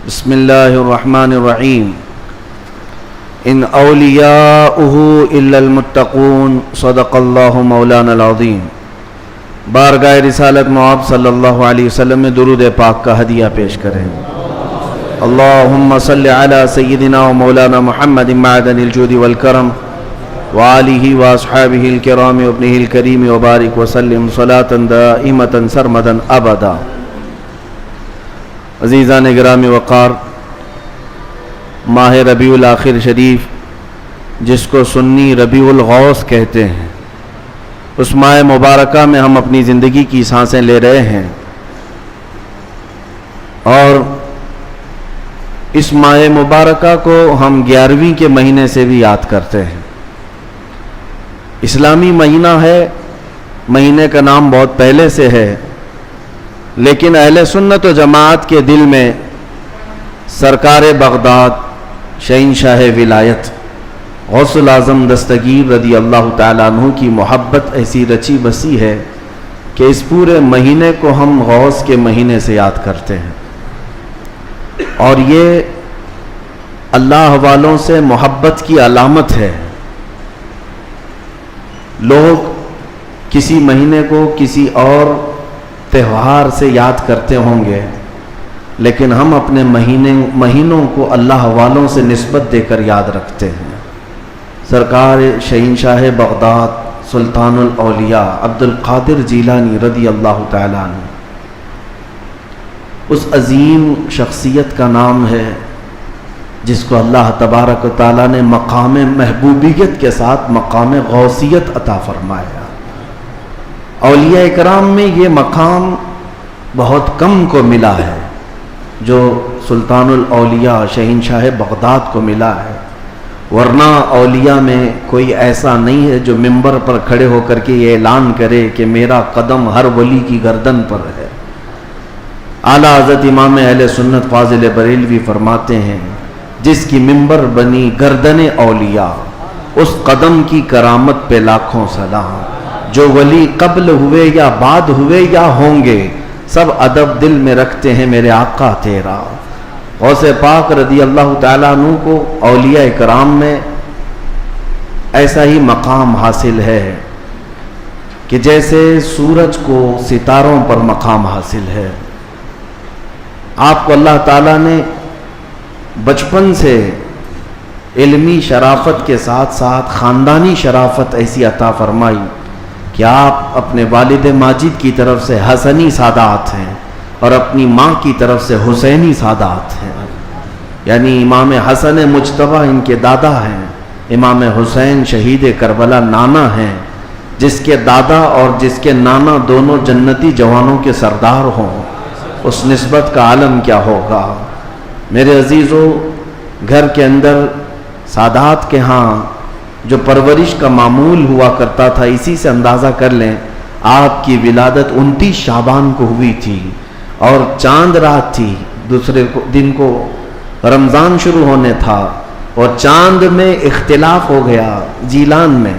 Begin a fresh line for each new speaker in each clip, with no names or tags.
بسم اللہ الرحمن الرحیم ان اولیاؤہ الا المتقون صدق اللہ مولانا العظیم۔ بارگاہ رسالت مآب صلی اللہ علیہ وسلم میں درود پاک کا ہدیہ پیش کریں۔ اللہم صلی علی سیدنا و مولانا محمد معدن الجود والکرم وآلہ واصحابہ الکرام وابنہ الکریم وبارک وسلم صلاة دائمة سرمدا ابدا۔ عزیزان گرامی وقار، ماہ ربیع الاخر شریف جس کو سنی ربیع الغوث کہتے ہیں، اس ماہ مبارکہ میں ہم اپنی زندگی کی سانسیں لے رہے ہیں، اور اس ماہ مبارکہ کو ہم 11ویں کے مہینے سے بھی یاد کرتے ہیں۔ اسلامی مہینہ ہے، مہینے کا نام بہت پہلے سے ہے، لیکن اہل سنت و جماعت کے دل میں سرکار بغداد شہنشاہ ولایت غوث الاعظم دستگیر رضی اللہ تعالیٰ عنہ کی محبت ایسی رچی بسی ہے کہ اس پورے مہینے کو ہم غوث کے مہینے سے یاد کرتے ہیں، اور یہ اللہ والوں سے محبت کی علامت ہے۔ لوگ کسی مہینے کو کسی اور تہوار سے یاد کرتے ہوں گے، لیکن ہم اپنے مہینوں کو اللہ والوں سے نسبت دے کر یاد رکھتے ہیں۔ سرکار شہنشاہ بغداد سلطان الاولیاء عبد القادر جیلانی رضی اللہ تعالیٰ عنہ، اس عظیم شخصیت کا نام ہے جس کو اللہ تبارک و تعالیٰ نے مقام محبوبیت کے ساتھ مقام غوثیت عطا فرمایا۔ اولیاء اکرام میں یہ مقام بہت کم کو ملا ہے جو سلطان الاولیاء شہنشاہ بغداد کو ملا ہے، ورنہ اولیاء میں کوئی ایسا نہیں ہے جو منبر پر کھڑے ہو کر کے یہ اعلان کرے کہ میرا قدم ہر ولی کی گردن پر ہے۔ اعلیٰ حضرت امام اہل سنت فاضل بریلوی فرماتے ہیں، جس کی منبر بنی گردن اولیاء، اس قدم کی کرامت پہ لاکھوں سلام۔ جو ولی قبل ہوئے یا بعد ہوئے یا ہوں گے، سب ادب دل میں رکھتے ہیں میرے آقا تیرا۔ غوث پاک رضی اللہ تعالیٰ عنہ کو اولیاء کرام میں ایسا ہی مقام حاصل ہے کہ جیسے سورج کو ستاروں پر مقام حاصل ہے۔ آپ کو اللہ تعالیٰ نے بچپن سے علمی شرافت کے ساتھ ساتھ خاندانی شرافت ایسی عطا فرمائی کہ آپ اپنے والد ماجد کی طرف سے حسنی سادات ہیں اور اپنی ماں کی طرف سے حسینی سادات ہیں، یعنی امام حسن مجتبیٰ ان کے دادا ہیں، امام حسین شہید کربلا نانا ہیں، جس کے دادا اور جس کے نانا دونوں جنتی جوانوں کے سردار ہوں، اس نسبت کا عالم کیا ہوگا۔ میرے عزیزو، گھر کے اندر سادات کے ہاں جو پرورش کا معمول ہوا کرتا تھا، اسی سے اندازہ کر لیں آپ کی ولادت 29 شعبان کو ہوئی تھی، اور چاند رات تھی، دوسرے دن کو رمضان شروع ہونے تھا، اور چاند میں اختلاف ہو گیا جیلان میں۔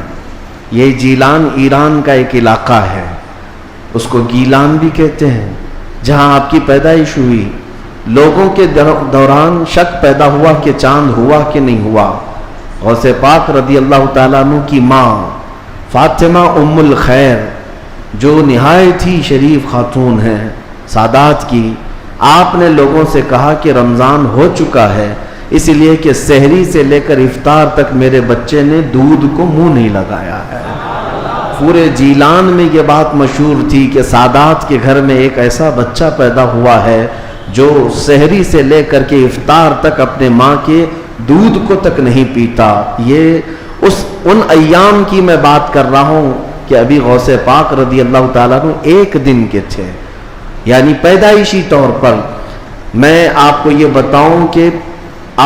یہ جیلان ایران کا ایک علاقہ ہے، اس کو گیلان بھی کہتے ہیں، جہاں آپ کی پیدائش ہوئی۔ لوگوں کے دوران شک پیدا ہوا کہ چاند ہوا کہ نہیں ہوا۔ غوث پاک رضی اللہ تعالیٰ عنہ کی ماں فاطمہ ام الخیر، جو نہایت ہی شریف خاتون ہیں سادات کی، آپ نے لوگوں سے کہا کہ رمضان ہو چکا ہے، اس لیے کہ سحری سے لے کر افطار تک میرے بچے نے دودھ کو منہ نہیں لگایا ہے۔ پورے جیلان میں یہ بات مشہور تھی کہ سادات کے گھر میں ایک ایسا بچہ پیدا ہوا ہے جو سحری سے لے کر کے افطار تک اپنے ماں کے دودھ کو تک نہیں پیتا۔ یہ ان ایام کی میں بات کر رہا ہوں کہ ابھی غوث پاک رضی اللہ تعالیٰ عنہ ایک دن کے تھے، یعنی پیدائشی طور پر۔ میں آپ کو یہ بتاؤں کہ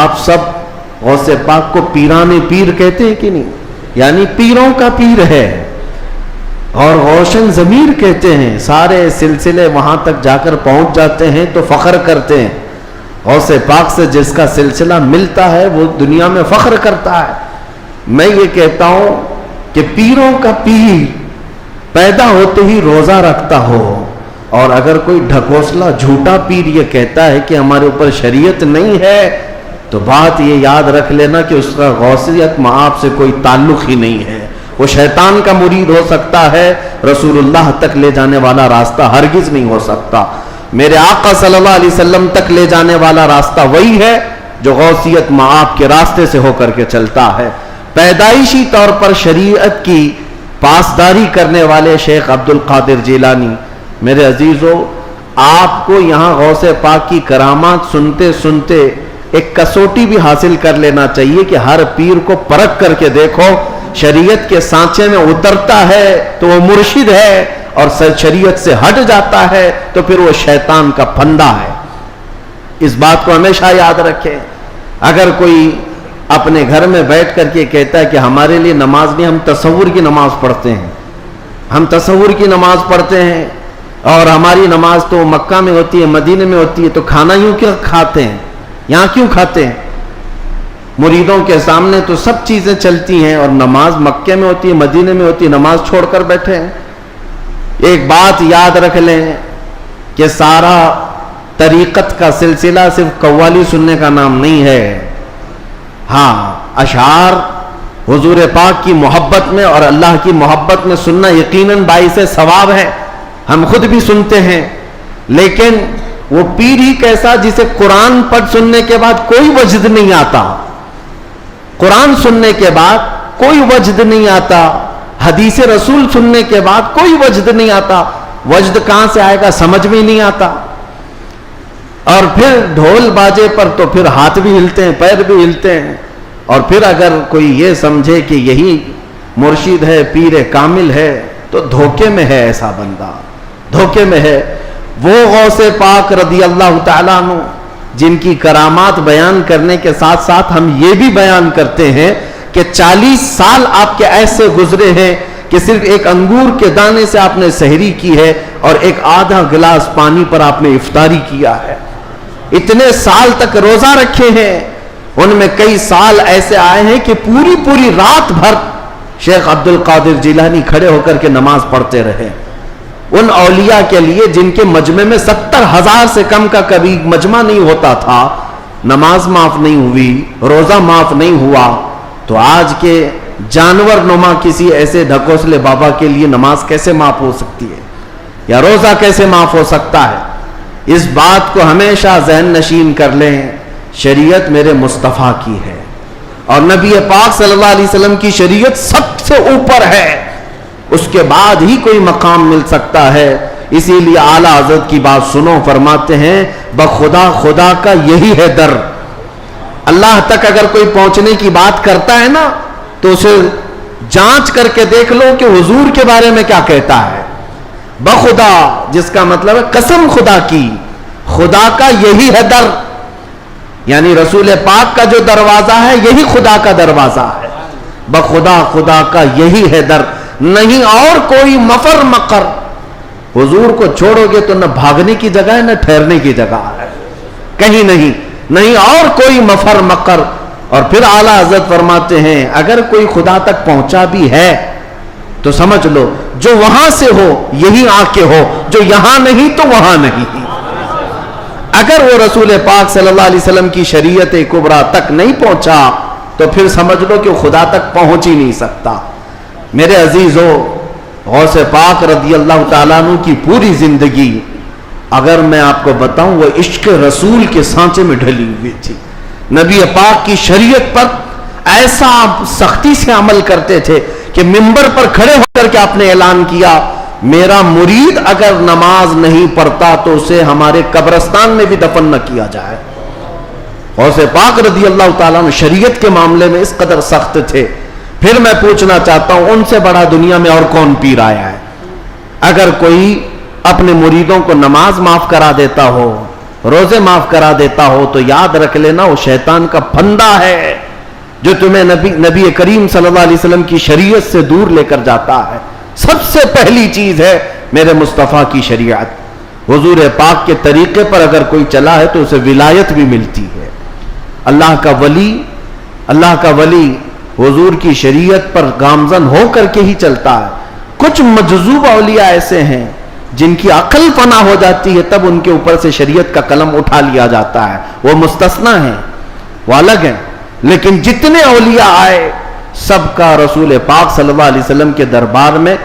آپ سب غوث پاک کو پیران پیر کہتے ہیں کہ نہیں؟ یعنی پیروں کا پیر ہے، اور روشن ضمیر کہتے ہیں۔ سارے سلسلے وہاں تک جا کر پہنچ جاتے ہیں تو فخر کرتے ہیں۔ غوث پاک سے جس کا سلسلہ ملتا ہے وہ دنیا میں فخر کرتا ہے۔ میں یہ کہتا ہوں کہ پیروں کا پیر پیدا ہوتے ہی روزہ رکھتا ہو، اور اگر کوئی ڈھکوسلا جھوٹا پیر یہ کہتا ہے کہ ہمارے اوپر شریعت نہیں ہے، تو بات یہ یاد رکھ لینا کہ اس کا غوثیت مآب سے کوئی تعلق ہی نہیں ہے، وہ شیطان کا مرید ہو سکتا ہے، رسول اللہ تک لے جانے والا راستہ ہرگز نہیں ہو سکتا۔ میرے آقا صلی اللہ علیہ وسلم تک لے جانے والا راستہ وہی ہے جو غوثیت مآب کے راستے سے ہو کر کے چلتا ہے۔ پیدائشی طور پر شریعت کی پاسداری کرنے والے شیخ عبد القادر جیلانی، میرے عزیزو، آپ کو یہاں غوث پاک کی کرامات سنتے سنتے ایک کسوٹی بھی حاصل کر لینا چاہیے کہ ہر پیر کو پرکھ کر کے دیکھو، شریعت کے سانچے میں اترتا ہے تو وہ مرشد ہے، اور شریعت سے ہٹ جاتا ہے تو پھر وہ شیطان کا پھندا ہے۔ اس بات کو ہمیشہ یاد رکھیں۔ اگر کوئی اپنے گھر میں بیٹھ کر کے کہتا ہے کہ ہمارے لیے نماز نہیں، ہم تصور کی نماز پڑھتے ہیں، ہم تصور کی نماز پڑھتے ہیں، اور ہماری نماز تو مکہ میں ہوتی ہے، مدینے میں ہوتی ہے، تو کھانا یوں کیوں کھاتے ہیں، یہاں کیوں کھاتے ہیں؟ مریدوں کے سامنے تو سب چیزیں چلتی ہیں، اور نماز مکے میں ہوتی ہے، مدینے میں ہوتی ہے، نماز چھوڑ کر بیٹھے ہیں۔ ایک بات یاد رکھ لیں کہ سارا طریقت کا سلسلہ صرف قوالی سننے کا نام نہیں ہے۔ ہاں، اشعار حضور پاک کی محبت میں اور اللہ کی محبت میں سننا یقیناً باعث ثواب ہے، ہم خود بھی سنتے ہیں، لیکن وہ پیر ہی کیسا جسے قرآن پڑھ سننے کے بعد کوئی وجد نہیں آتا، قرآن سننے کے بعد کوئی وجد نہیں آتا، حدیث رسول سننے کے بعد کوئی وجد نہیں آتا، وجد کہاں سے آئے گا سمجھ میں نہیں آتا، اور پھر ڈھول باجے پر تو پھر ہاتھ بھی ہلتے ہیں، پیر بھی ہلتے ہیں، اور پھر اگر کوئی یہ سمجھے کہ یہی مرشد ہے، پیر کامل ہے، تو دھوکے میں ہے، ایسا بندہ دھوکے میں ہے۔ وہ غوث پاک رضی اللہ تعالیٰ عنہ جن کی کرامات بیان کرنے کے ساتھ ساتھ ہم یہ بھی بیان کرتے ہیں کہ 40 سال آپ کے ایسے گزرے ہیں کہ صرف ایک انگور کے دانے سے آپ نے سحری کی ہے، اور ایک آدھا گلاس پانی پر آپ نے افطاری کیا ہے، اتنے سال تک روزہ رکھے ہیں۔ ان میں کئی سال ایسے آئے ہیں کہ پوری رات بھر شیخ عبد القادر جیلانی کھڑے ہو کر کے نماز پڑھتے رہے۔ ان اولیاء کے لیے جن کے مجمع میں 70,000 سے کم کا کبھی مجمع نہیں ہوتا تھا، نماز معاف نہیں ہوئی، روزہ معاف نہیں ہوا، تو آج کے جانور نما کسی ایسے ڈھکوسلے بابا کے لیے نماز کیسے معاف ہو سکتی ہے، یا روزہ کیسے معاف ہو سکتا ہے؟ اس بات کو ہمیشہ ذہن نشین کر لیں، شریعت میرے مصطفیٰ کی ہے، اور نبی پاک صلی اللہ علیہ وسلم کی شریعت سب سے اوپر ہے، اس کے بعد ہی کوئی مقام مل سکتا ہے۔ اسی لیے اعلیٰ حضرت کی بات سنو، فرماتے ہیں بخدا خدا کا یہی ہے در۔ اللہ تک اگر کوئی پہنچنے کی بات کرتا ہے نا، تو اسے جانچ کر کے دیکھ لو کہ حضور کے بارے میں کیا کہتا ہے۔ بخدا جس کا مطلب ہے قسم خدا کی، خدا کا یہی ہے در، یعنی رسول پاک کا جو دروازہ ہے یہی خدا کا دروازہ ہے۔ بخدا خدا کا یہی ہے در، نہیں اور کوئی مفر مقر۔ حضور کو چھوڑو گے تو نہ بھاگنے کی جگہ ہے نہ ٹھہرنے کی جگہ ہے، کہیں نہیں اور کوئی مفر مقر۔ اور پھر اعلیٰ حضرت فرماتے ہیں اگر کوئی خدا تک پہنچا بھی ہے تو سمجھ لو جو وہاں سے ہو یہی آ کے ہو، جو یہاں نہیں تو وہاں نہیں۔ اگر وہ رسول پاک صلی اللہ علیہ وسلم کی شریعت کبریٰ تک نہیں پہنچا تو پھر سمجھ لو کہ خدا تک پہنچ ہی نہیں سکتا۔ میرے عزیزو، غوث پاک رضی اللہ تعالیٰ عنہ کی پوری زندگی اگر میں آپ کو بتاؤں وہ عشق رسول کے سانچے میں ڈھلی ہوئی تھی۔ نبی پاک کی شریعت پر ایسا سختی سے عمل کرتے تھے کہ منبر پر کھڑے ہو کر کے آپ نے اعلان کیا میرا مرید اگر نماز نہیں پڑھتا تو اسے ہمارے قبرستان میں بھی دفن نہ کیا جائے۔ غوث پاک رضی اللہ تعالیٰ عنہ شریعت کے معاملے میں اس قدر سخت تھے۔ پھر میں پوچھنا چاہتا ہوں ان سے بڑا دنیا میں اور کون پیر آیا ہے؟ اگر کوئی اپنے مریدوں کو نماز معاف کرا دیتا ہو، روزے معاف کرا دیتا ہو، تو یاد رکھ لینا وہ شیطان کا پھندا ہے جو تمہیں نبی کریم صلی اللہ علیہ وسلم کی شریعت سے دور لے کر جاتا ہے۔ سب سے پہلی چیز ہے میرے مصطفیٰ کی شریعت۔ حضور پاک کے طریقے پر اگر کوئی چلا ہے تو اسے ولایت بھی ملتی ہے۔ اللہ کا ولی حضور کی شریعت پر گامزن ہو کر کے ہی چلتا ہے۔ کچھ مجذوب اولیاء ایسے ہیں جن کی عقل فنا ہو جاتی ہے تب ان کے اوپر سے شریعت کا قلم اٹھا لیا جاتا ہے، وہ مستثنا ہیں، وہ الگ ہیں. لیکن جتنے اولیاء آئے سب کا رسول پاک صلی اللہ علیہ وسلم کے دربار میں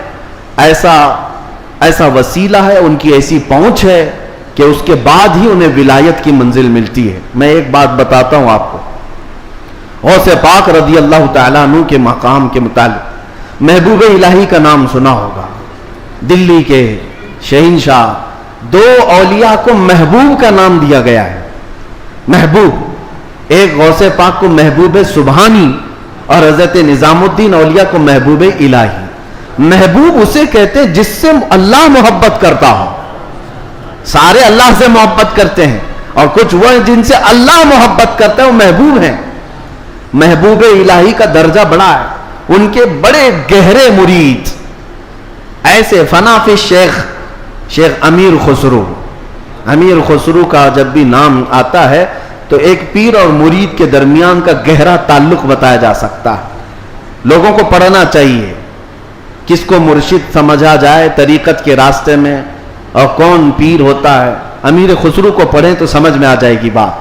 ایسا وسیلہ ہے، ان کی ایسی پہنچ ہے کہ اس کے بعد ہی انہیں ولایت کی منزل ملتی ہے. میں ایک بات بتاتا ہوں آپ کو، غوث پاک رضی اللہ تعالیٰ عنہ کے مقام کے متعلق محبوب الہی کا نام سنا ہوگا. دلی کے شہنشاہ، دو اولیاء کو محبوب کا نام دیا گیا ہے. محبوب، ایک غوث پاک کو محبوب سبحانی اور حضرت نظام الدین اولیاء کو محبوب الہی. محبوب اسے کہتے جس سے اللہ محبت کرتا ہو. سارے اللہ سے محبت کرتے ہیں اور کچھ وہ ہیں جن سے اللہ محبت کرتا ہے، وہ محبوب ہیں. محبوب الہی کا درجہ بڑا ہے. ان کے بڑے گہرے مرید ایسے فنا فی شیخ امیر خسرو. امیر خسرو کا جب بھی نام آتا ہے تو ایک پیر اور مرید کے درمیان کا گہرا تعلق بتایا جا سکتا ہے. لوگوں کو پڑھنا چاہیے کس کو مرشد سمجھا جائے طریقت کے راستے میں اور کون پیر ہوتا ہے. امیر خسرو کو پڑھیں تو سمجھ میں آ جائے گی بات.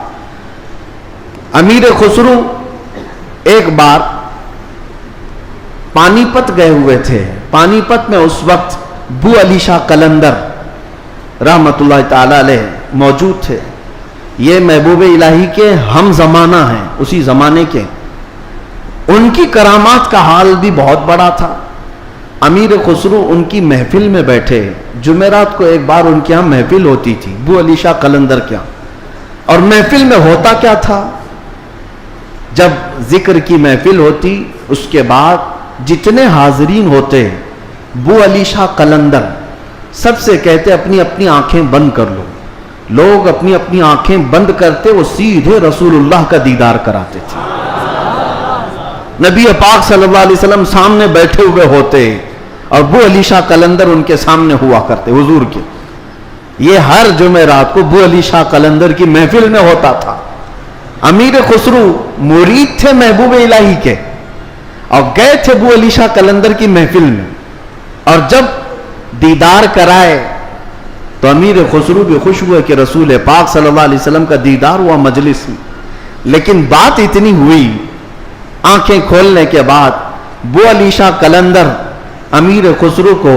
امیر خسرو ایک بار پانی پت گئے ہوئے تھے. پانی پت میں اس وقت بو علی شاہ قلندر رحمت اللہ تعالی علیہ موجود تھے. یہ محبوب الہی کے ہم زمانہ ہیں، اسی زمانے کے. ان کی کرامات کا حال بھی بہت بڑا تھا. امیر خسرو ان کی محفل میں بیٹھے. جمعرات کو ایک بار ان کے ہاں محفل ہوتی تھی بو علی شاہ قلندر کے ہاں. اور محفل میں ہوتا کیا تھا، جب ذکر کی محفل ہوتی اس کے بعد جتنے حاضرین ہوتے بو علی شاہ قلندر سب سے کہتے اپنی اپنی آنکھیں بند کر لو. لوگ اپنی اپنی آنکھیں بند کرتے، وہ سیدھے رسول اللہ کا دیدار کراتے تھے. نبی پاک صلی اللہ علیہ وسلم سامنے بیٹھے ہوئے ہوتے اور بو علی شاہ قلندر ان کے سامنے ہوا کرتے حضور کے. یہ ہر جمعرات کو بو علی شاہ قلندر کی محفل میں ہوتا تھا. امیر خسرو مرید تھے محبوب الہی کے اور گئے تھے بو علی شاہ قلندر کی محفل میں. اور جب دیدار کرائے تو امیر خسرو بھی خوش ہوئے کہ رسول پاک صلی اللہ علیہ وسلم کا دیدار ہوا مجلس میں. لیکن بات اتنی ہوئی، آنکھیں کھولنے کے بعد بو علی شاہ قلندر امیر خسرو کو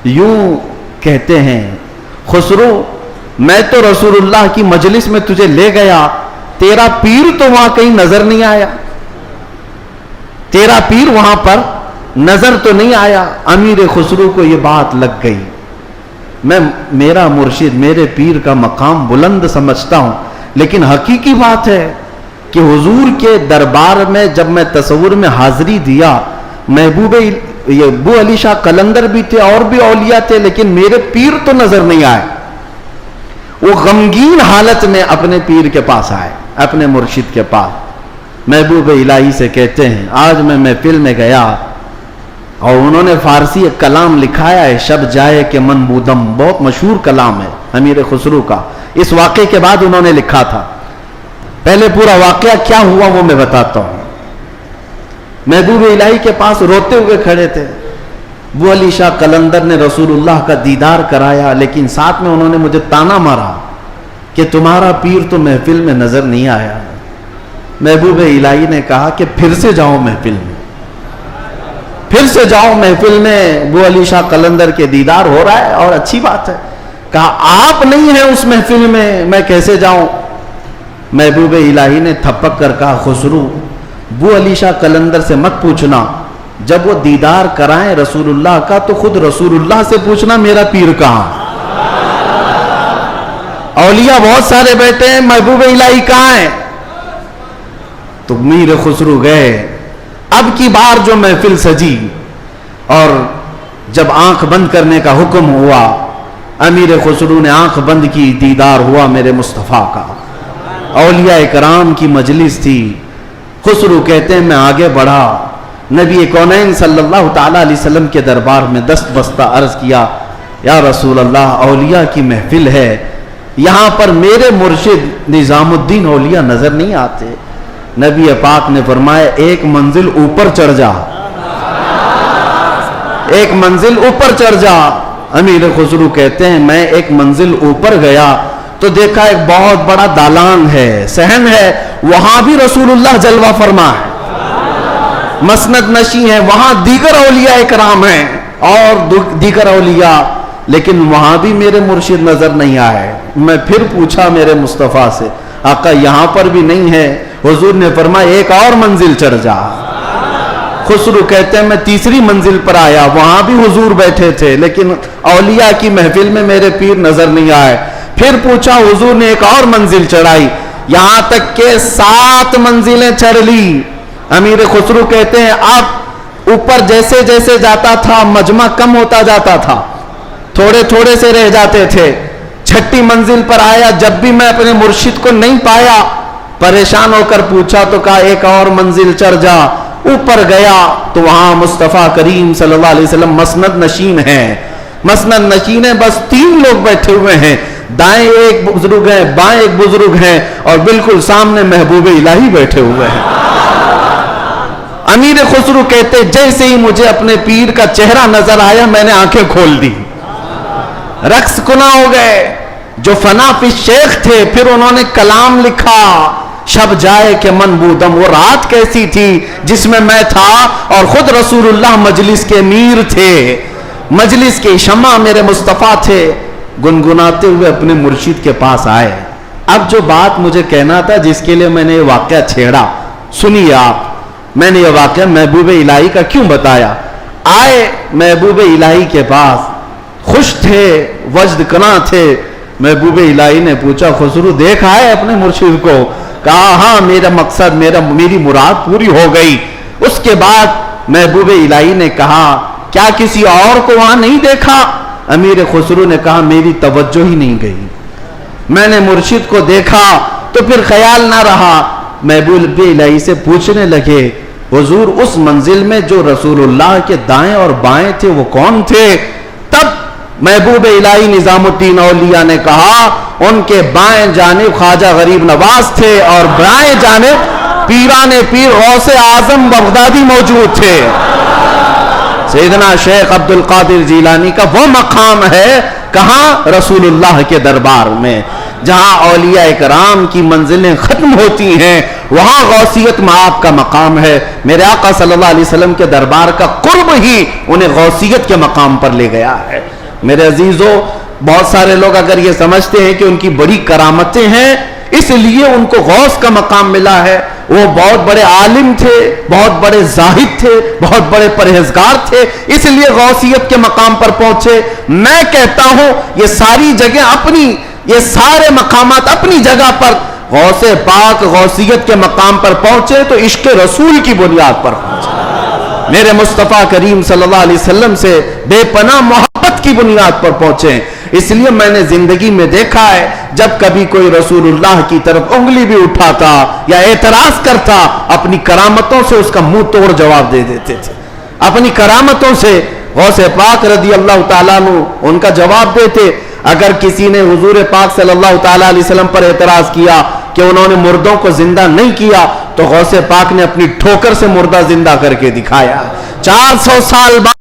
یوں کہتے ہیں، خسرو میں تو رسول اللہ کی مجلس میں تجھے لے گیا، تیرا پیر تو وہاں کہیں نظر نہیں آیا، تیرا پیر وہاں پر نظر تو نہیں آیا. امیر خسرو کو یہ بات لگ گئی. میں میرا مرشد میرے پیر کا مقام بلند سمجھتا ہوں، لیکن حقیقی بات ہے کہ حضور کے دربار میں جب میں تصور میں حاضری دیا، محبوب یہ بو علی شاہ قلندر بھی تھے اور بھی اولیاء تھے، لیکن میرے پیر تو نظر نہیں آئے. وہ غمگین حالت میں اپنے پیر کے پاس آئے، اپنے مرشد کے پاس. محبوب الہی سے کہتے ہیں آج میں محفل میں گیا اور انہوں نے فارسی ایک کلام لکھایا ہے، شب جائے کہ من بودم، بہت مشہور کلام ہے امیر خسرو کا. اس واقعے کے بعد انہوں نے لکھا تھا. پہلے پورا واقعہ کیا ہوا وہ میں بتاتا ہوں. محبوب الہی کے پاس روتے ہوئے کھڑے تھے. بو علی شاہ قلندر نے رسول اللہ کا دیدار کرایا، لیکن ساتھ میں انہوں نے مجھے تانا مارا کہ تمہارا پیر تو محفل میں نظر نہیں آیا. محبوب الہی نے کہا کہ پھر سے جاؤ محفل میں، پھر سے جاؤ محفل میں. بو علی شاہ قلندر کے دیدار ہو رہا ہے اور اچھی بات ہے. کہا آپ نہیں ہیں اس محفل میں کیسے جاؤں. محبوب الہی نے تھپک کر کہا خسرو بو علی شاہ قلندر سے مت پوچھنا، جب وہ دیدار کرائیں رسول اللہ کا تو خود رسول اللہ سے پوچھنا میرا پیر کہاں. اولیاء بہت سارے بیٹھے ہیں، محبوب الہی کہاں ہیں. تو میر خسرو گئے. اب کی بار جو محفل سجی اور جب آنکھ بند کرنے کا حکم ہوا، امیر خسرو نے آنکھ بند کی، دیدار ہوا میرے مصطفیٰ کا. اولیاء کرام کی مجلس تھی. خسرو کہتے ہیں میں آگے بڑھا، نبی کونین صلی اللہ تعالی علیہ وسلم کے دربار میں دست بستہ عرض کیا یا رسول اللہ اولیاء کی محفل ہے، یہاں پر میرے مرشد نظام الدین اولیاء نظر نہیں آتے. نبی پاک نے فرمایا ایک منزل اوپر چڑھ جا، ایک منزل اوپر چڑھ جا. امیر خسرو کہتے ہیں میں ایک منزل اوپر گیا تو دیکھا ایک بہت بڑا دالان ہے، صحن ہے، وہاں بھی رسول اللہ جلوہ فرما ہے، مسند نشی ہے، وہاں دیگر اولیاء اکرام ہیں اور دیگر اولیاء، لیکن وہاں بھی میرے مرشد نظر نہیں آئے۔ میں پھر پوچھا میرے مصطفیٰ سے، آقا یہاں پر بھی نہیں ہے؟ حضور نے فرمایا ایک اور منزل چڑھ جا۔ خسرو کہتے ہیں میں تیسری منزل پر آیا، وہاں بھی حضور بیٹھے تھے لیکن اولیاء کی محفل میں میرے پیر نظر نہیں آئے۔ پھر پوچھا، حضور نے ایک اور منزل چڑھائی، یہاں تک کہ 7 منزلیں چڑھ لی۔ امیر خسرو کہتے ہیں اب اوپر جیسے جیسے جاتا تھا مجمع کم ہوتا جاتا تھا، تھوڑے تھوڑے سے رہ جاتے تھے۔ 6ٹھی منزل پر آیا، جب بھی میں اپنے مرشد کو نہیں پایا، پریشان ہو کر پوچھا تو کہا ایک اور منزل چڑھ جا۔ اوپر گیا تو وہاں مصطفیٰ کریم صلی اللہ علیہ وسلم مسند نشین ہیں، مسند نشین ہیں، بس 3 لوگ بیٹھے ہوئے ہیں، دائیں ایک بزرگ ہیں، بائیں ایک بزرگ ہیں، اور بالکل سامنے محبوب الہی بیٹھے ہوئے ہیں۔ امیر خسرو کہتے جیسے ہی مجھے اپنے پیر کا چہرہ نظر آیا میں نے آنکھیں کھول دی، رقص کنا ہو گئے۔ جو فنا فی شیخ تھے پھر انہوں نے کلام لکھا، شب جائے کہ من بودم، وہ رات کیسی تھی جس میں میں تھا اور خود رسول اللہ مجلس کے امیر تھے، مجلس کے شمع میرے مصطفیٰ تھے۔ گنگناتے ہوئے اپنے مرشد کے پاس آئے۔ اب جو بات مجھے کہنا تھا جس کے لیے میں نے یہ واقعہ چھیڑا، سنیے آپ، میں نے یہ واقعہ محبوب الہی کا کیوں بتایا۔ آئے محبوب الہی کے پاس، خوش تھے، وجد کنا تھے۔ محبوب الہی نے پوچھا خسرو دیکھا ہے اپنے مرشد کو؟ کہا ہاں میرا مقصد میری مراد پوری ہو گئی۔ اس کے بعد محبوب الہی نے کہا کیا کسی اور کو وہاں نہیں دیکھا؟ امیر خسرو نے کہا میری توجہ ہی نہیں گئی، میں نے مرشد کو دیکھا تو پھر خیال نہ رہا۔ محبوب الہی سے پوچھنے لگے حضور اس منزل میں جو رسول اللہ کے دائیں اور بائیں تھے وہ کون تھے؟ تب محبوب الہی نظام الدین اولیاء نے کہا ان کے بائیں جانب خواجہ غریب نواز تھے اور بائیں جانب پیران پیر غوث اعظم بغدادی موجود تھے۔ سیدنا شیخ عبد القادر جیلانی کا وہ مقام ہے کہاں؟ رسول اللہ کے دربار میں، جہاں اولیاء اکرام کی منزلیں ختم ہوتی ہیں وہاں غوثیت معاب کا مقام ہے۔ میرے آقا صلی اللہ علیہ وسلم کے دربار کا قرب ہی انہیں غوثیت کے مقام پر لے گیا ہے۔ میرے عزیزو، بہت سارے لوگ اگر یہ سمجھتے ہیں کہ ان کی بڑی کرامتیں ہیں اس لیے ان کو غوث کا مقام ملا ہے، وہ بہت بڑے عالم تھے، بہت بڑے زاہد تھے، بہت بڑے پرہیزگار تھے اس لیے غوثیت کے مقام پر پہنچے۔ میں کہتا ہوں یہ ساری جگہ اپنی، یہ سارے مقامات اپنی جگہ پر، غوث پاک غوثیت کے مقام پر پہنچے تو عشق رسول کی بنیاد پر پہنچے، میرے مصطفیٰ کریم صلی اللہ علیہ وسلم سے بے پناہ محبت کی بنیاد پر پہنچے۔ اس لیے میں نے زندگی میں دیکھا ہے جب کبھی کوئی رسول اللہ کی طرف انگلی بھی اٹھاتا یا اعتراض کرتا اپنی کرامتوں سے اس کا منہ توڑ جواب دے دیتے تھے، اپنی کرامتوں سے غوث پاک رضی اللہ تعالیٰ عنہ ان کا جواب دیتے۔ اگر کسی نے حضور پاک صلی اللہ تعالیٰ علیہ وسلم پر اعتراض کیا کہ انہوں نے مردوں کو زندہ نہیں کیا تو غوث پاک نے اپنی ٹھوکر سے مردہ زندہ کر کے دکھایا۔ 400 سال بعد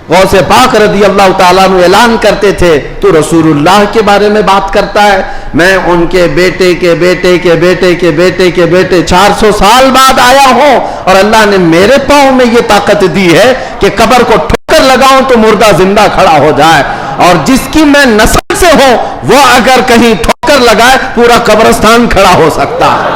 غوث پاک رضی اللہ تعالیٰ عنہ اعلان کرتے تھے تو رسول اللہ کے بارے میں بات کرتا ہے، میں ان کے بیٹے کے بیٹے کے بیٹے کے بیٹے کے بیٹے 400 سال بعد آیا ہوں اور اللہ نے میرے پاؤں میں یہ طاقت دی ہے کہ قبر کو ٹھوکر لگاؤں تو مردہ زندہ کھڑا ہو جائے، اور جس کی میں نسل سے ہوں وہ اگر کہیں ٹھوکر لگائے پورا قبرستان کھڑا ہو سکتا ہے۔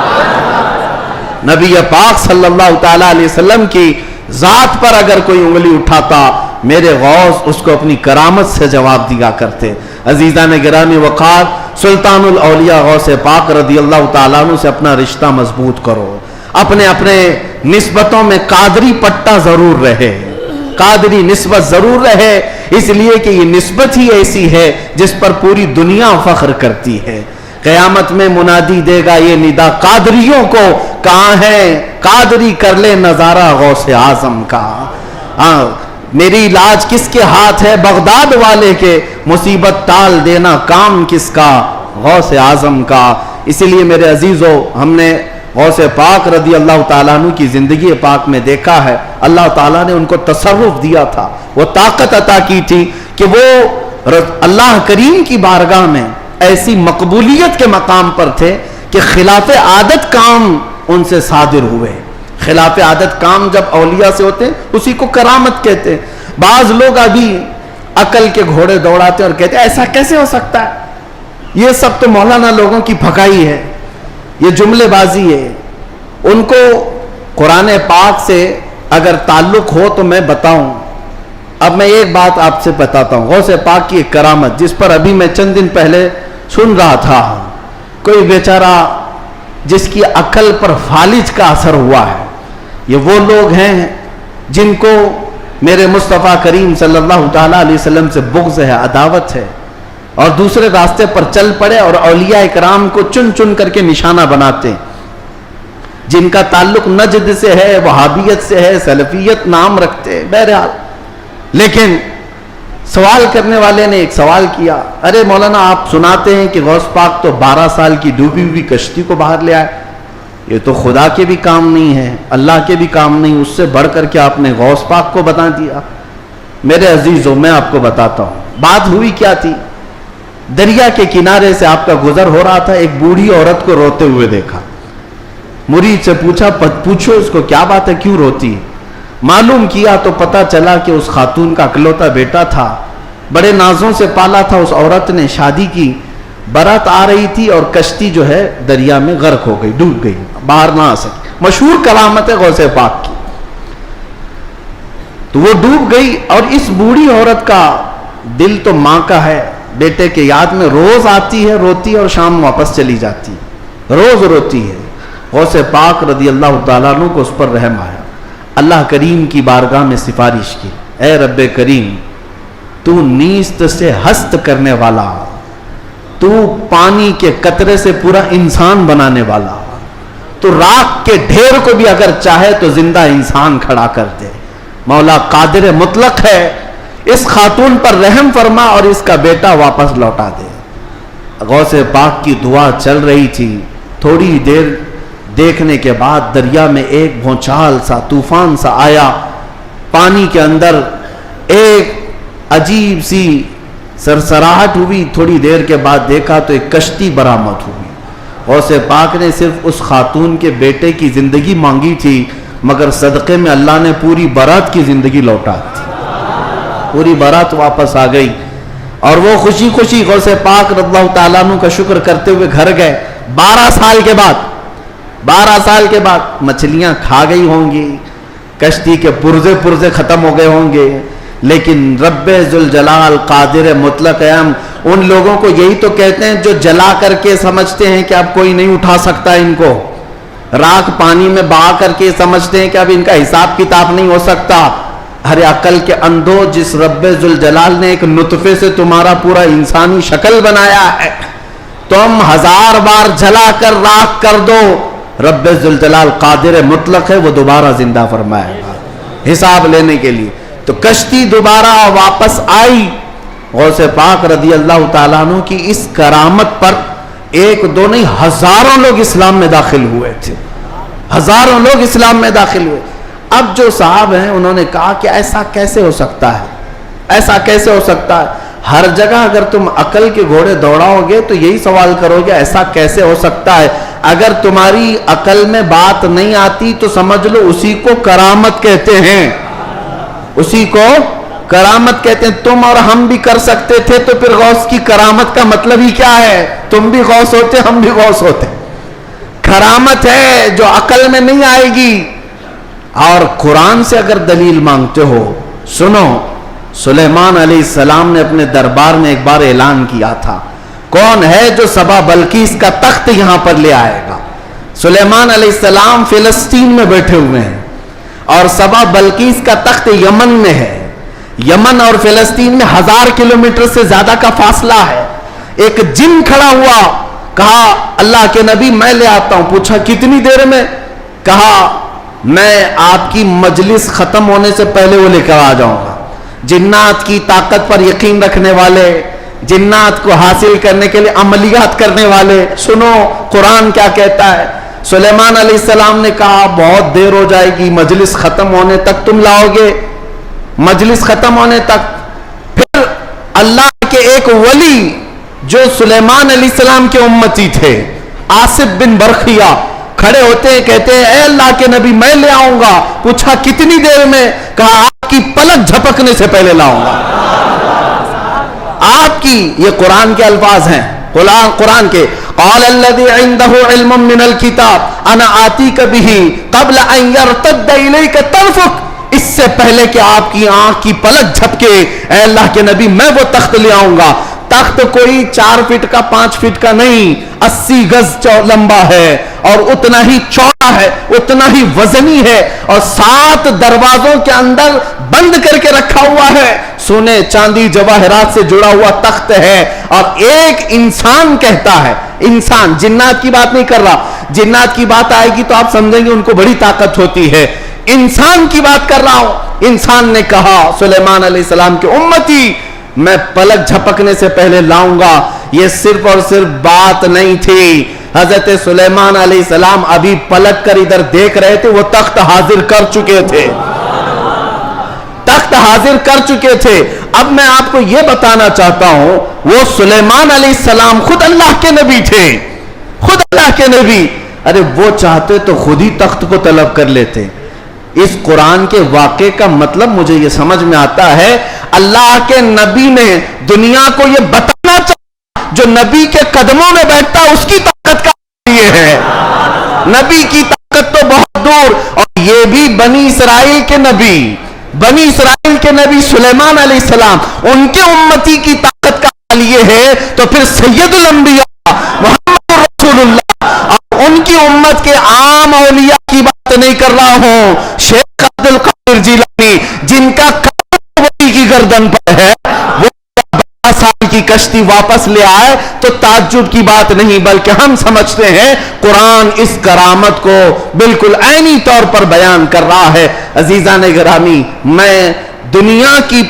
نبی پاک صلی اللہ تعالیٰ علیہ وسلم کی ذات پر اگر کوئی انگلی اٹھاتا میرے غوث اس کو اپنی کرامت سے جواب دیا کرتے۔ عزیزان گرامی وقار، سلطان الاولیاء غوث پاک رضی اللہ تعالیٰ عنہ سے اپنا رشتہ مضبوط کرو، اپنے اپنے نسبتوں میں قادری پٹا ضرور رہے، قادری نسبت ضرور رہے، اس لیے کہ یہ نسبت ہی ایسی ہے جس پر پوری دنیا فخر کرتی ہے۔ قیامت میں منادی دے گا یہ ندا قادریوں کو، کہاں ہے قادری کر لے نظارہ غوث اعظم کا۔ میری علاج کس کے ہاتھ ہے؟ بغداد والے کے، مصیبت ٹال دینا کام کس کا؟ غوث اعظم کا۔ اسی لیے میرے عزیزو، ہم نے غوث پاک رضی اللہ تعالیٰ عنہ کی زندگی پاک میں دیکھا ہے اللہ تعالیٰ نے ان کو تصرف دیا تھا، وہ طاقت عطا کی تھی کہ وہ اللہ کریم کی بارگاہ میں ایسی مقبولیت کے مقام پر تھے کہ خلاف عادت کام ان سے صادر ہوئے. خلاف عادت کام جب اولیاء سے ہوتے ہیں اسی کو کرامت کہتے ہیں. بعض لوگ ابھی عقل کے گھوڑے دوڑاتے اور کہتے ہیں ایسا کیسے ہو سکتا ہے, یہ سب تو مولانا لوگوں کی پھکائی ہے, یہ جملے بازی ہے. ان کو قرآن پاک سے اگر تعلق ہو تو میں بتاؤں. اب میں ایک بات آپ سے بتاتا ہوں, غوث پاک کی ایک کرامت جس پر ابھی میں چند دن پہلے سن رہا تھا. کوئی بیچارہ جس کی عقل پر فالج کا اثر ہوا ہے. یہ وہ لوگ ہیں جن کو میرے مصطفیٰ کریم صلی اللہ تعالیٰ علیہ وسلم سے بغض ہے, عداوت ہے, اور دوسرے راستے پر چل پڑے اور اولیاء اکرام کو چن چن کر کے نشانہ بناتے ہیں. جن کا تعلق نجد سے ہے, وہابیت سے ہے, سلفیت نام رکھتے ہیں. بہرحال لیکن سوال کرنے والے نے ایک سوال کیا, ارے مولانا آپ سناتے ہیں کہ غوث پاک تو 12 سال کی ڈوبی ہوئی کشتی کو باہر لے آئے, یہ تو خدا کے بھی کام نہیں ہے, اللہ کے بھی کام نہیں, اس سے بڑھ کر کے آپ نے غوث پاک کو بتا دیا. میرے عزیزوں میں آپ کو بتاتا ہوں بات ہوئی کیا تھی. دریا کے کنارے سے آپ کا گزر ہو رہا تھا, ایک بوڑھی عورت کو روتے ہوئے دیکھا. مرید سے پوچھا پوچھو اس کو کیا بات ہے, کیوں روتی ہے. معلوم کیا تو پتا چلا کہ اس خاتون کا اکلوتا بیٹا تھا, بڑے نازوں سے پالا تھا. اس عورت نے شادی کی, برات آ رہی تھی اور کشتی جو ہے دریا میں غرق ہو گئی, ڈوب گئی, باہر نہ آ سکی. مشہور کرامت ہے غوث پاک کی. تو وہ ڈوب گئی اور اس بوڑھی عورت کا دل تو ماں کا ہے, بیٹے کے یاد میں روز آتی ہے, روتی ہے اور شام واپس چلی جاتی ہے, روز روتی ہے. غوث پاک رضی اللہ تعالیٰ عنہ کو اس پر رحم آیا. اللہ کریم کی بارگاہ میں سفارش کی, اے رب کریم تو نیست سے ہست کرنے والا, تو پانی کے قطرے سے پورا انسان بنانے والا, تو راکھ کے ڈھیر کو بھی اگر چاہے تو زندہ انسان کھڑا کر دے. مولا قادر مطلق ہے, اس خاتون پر رحم فرما اور اس کا بیٹا واپس لوٹا دے. غوث پاک کی دعا چل رہی تھی. تھوڑی دیر دیکھنے کے بعد دریا میں ایک بھونچال سا, طوفان سا آیا. پانی کے اندر ایک عجیب سی سرسراہٹ ہوئی. تھوڑی دیر کے بعد دیکھا تو ایک کشتی برآمد ہوئی. غوث پاک نے صرف اس خاتون کے بیٹے کی زندگی مانگی تھی, مگر صدقے میں اللہ نے پوری برات کی زندگی لوٹا دی. پوری برات واپس آ گئی اور وہ خوشی خوشی غوث پاک رضی اللہ تعالیٰ عنہ کا شکر کرتے ہوئے گھر گئے. 12 سال کے بعد مچھلیاں کھا گئی ہوں گی, کشتی کے پرزے ختم ہو گئے ہوں گے, لیکن رب ذوالجلال قادر مطلق ہم ان لوگوں کو یہی تو کہتے ہیں جو جلا کر کے سمجھتے ہیں کہ اب کوئی نہیں اٹھا سکتا ان کو, راکھ پانی میں بہا کر کے سمجھتے ہیں کہ اب ان کا حساب کتاب نہیں ہو سکتا. ارے عقل کے اندھو, جس رب ذوالجلال نے ایک نطفے سے تمہارا پورا انسانی شکل بنایا ہے, تم 1000 بار جلا کر راکھ کر دو, رب ذوالجلال قادر مطلق ہے, وہ دوبارہ زندہ فرمائے گا حساب لینے کے لیے. تو کشتی دوبارہ واپس آئی. غوث پاک رضی اللہ تعالیٰ عنہ کی اس کرامت پر ایک دو نہیں ہزاروں لوگ اسلام میں داخل ہوئے تھے, ہزاروں لوگ اسلام میں داخل ہوئے. اب جو صاحب ہیں انہوں نے کہا کہ ایسا کیسے ہو سکتا ہے, ایسا کیسے ہو سکتا ہے. ہر جگہ اگر تم عقل کے گھوڑے دوڑاؤ گے تو یہی سوال کرو گے ایسا کیسے ہو سکتا ہے. اگر تمہاری عقل میں بات نہیں آتی تو سمجھ لو اسی کو کرامت کہتے ہیں, اسی کو کرامت کہتے ہیں. تم اور ہم بھی کر سکتے تھے تو پھر غوث کی کرامت کا مطلب ہی کیا ہے. تم بھی غوث ہوتے, ہم بھی غوث ہوتے. کرامت ہے جو عقل میں نہیں آئے گی. اور قرآن سے اگر دلیل مانگتے ہو, سنو, سلیمان علیہ السلام نے اپنے دربار میں ایک بار اعلان کیا تھا, کون ہے جو سبا بلقیس کا تخت یہاں پر لے آئے گا. سلیمان علیہ السلام فلسطین میں بیٹھے ہوئے ہیں اور سبا بلقیس کا تخت یمن میں ہے. یمن اور فلسطین میں 1000 کلومیٹر سے زیادہ کا فاصلہ ہے. ایک جن کھڑا ہوا, کہا اللہ کے نبی میں لے آتا ہوں. پوچھا کتنی دیر میں؟ کہا میں آپ کی مجلس ختم ہونے سے پہلے وہ لے کر آ جاؤں گا. جنات کی طاقت پر یقین رکھنے والے, جنات کو حاصل کرنے کے لیے عملیات کرنے والے, سنو قرآن کیا کہتا ہے. سلیمان علیہ السلام نے کہا بہت دیر ہو جائے گی, مجلس ختم ہونے تک تم لاؤ گے, مجلس ختم ہونے تک. پھر اللہ کے ایک ولی جو سلیمان علیہ السلام کے امتی تھے، آصف بن برخیہ، کھڑے ہوتے ہیں، کہتے ہیں اے اللہ کے نبی میں لے آؤں گا. پوچھا کتنی دیر میں؟ کہا آپ کی پلک جھپکنے سے پہلے لاؤں گا. آپ کی، یہ قرآن کے الفاظ ہیں، قرآن کے. قال الذي عنده علم من الكتاب انا آتيك به قبل ان يرتد اليك طرفك. اس سے پہلے کہ آپ کی آنکھ کی پلک جھپکے اے اللہ کے نبی میں وہ تخت لے آؤں گا. تخت کوئی 4 فٹ کا 5 فٹ کا نہیں، 80 گز لمبا ہے اور اتنا ہی چوڑا ہے، اتنا ہی وزنی ہے، اور 7 دروازوں کے اندر بند کر کے رکھا ہوا ہے. سونے چاندی جواہرات سے جڑا ہوا تخت ہے. اور ایک انسان کہتا ہے، انسان، جنات کی بات نہیں کر رہا، جنات کی بات آئے گی تو آپ سمجھیں گے ان کو بڑی طاقت ہوتی ہے. انسان کی بات کر رہا ہوں. انسان نے کہا سلیمان علیہ السلام کے امتی میں پلک جھپکنے سے پہلے لاؤں گا. یہ صرف اور صرف بات نہیں تھی، حضرت سلیمان علیہ السلام ابھی پلک کر ادھر دیکھ رہے تھے، وہ تخت حاضر کر چکے تھے، تخت حاضر کر چکے تھے. اب میں آپ کو یہ بتانا چاہتا ہوں، وہ سلیمان علیہ السلام خود اللہ کے نبی تھے، خود اللہ کے نبی. ارے وہ چاہتے تو خود ہی تخت کو طلب کر لیتے. اس قرآن کے واقعے کا مطلب مجھے یہ سمجھ میں آتا ہے، اللہ کے نبی نے دنیا کو یہ بتانا چاہا جو نبی کے قدموں میں بیٹھتا اس کی طاقت کا یہ ہے. نبی کی طاقت تو بہت دور. اور یہ بھی بنی اسرائیل کے نبی، بنی اسرائیل کے نبی سلیمان علیہ السلام، ان کے امتی کی طاقت کا حال یہ ہے، تو پھر سید الانبیاء محمد رسول اللہ اور ان کی امت کے عام اولیاء کی بات نہیں کر رہا ہوں. شیخ عبد القادر جیلانی جن کا ولی کی گردن پر ہے، وہ 12 سال کی کشتی واپس لے آئے تو تعجب کی بات نہیں، بلکہ ہم سمجھتے ہیں قرآن اس کرامت کو بالکل عینی طور پر بیان کر رہا ہے. عزیزان گرامی، میں دنیا کی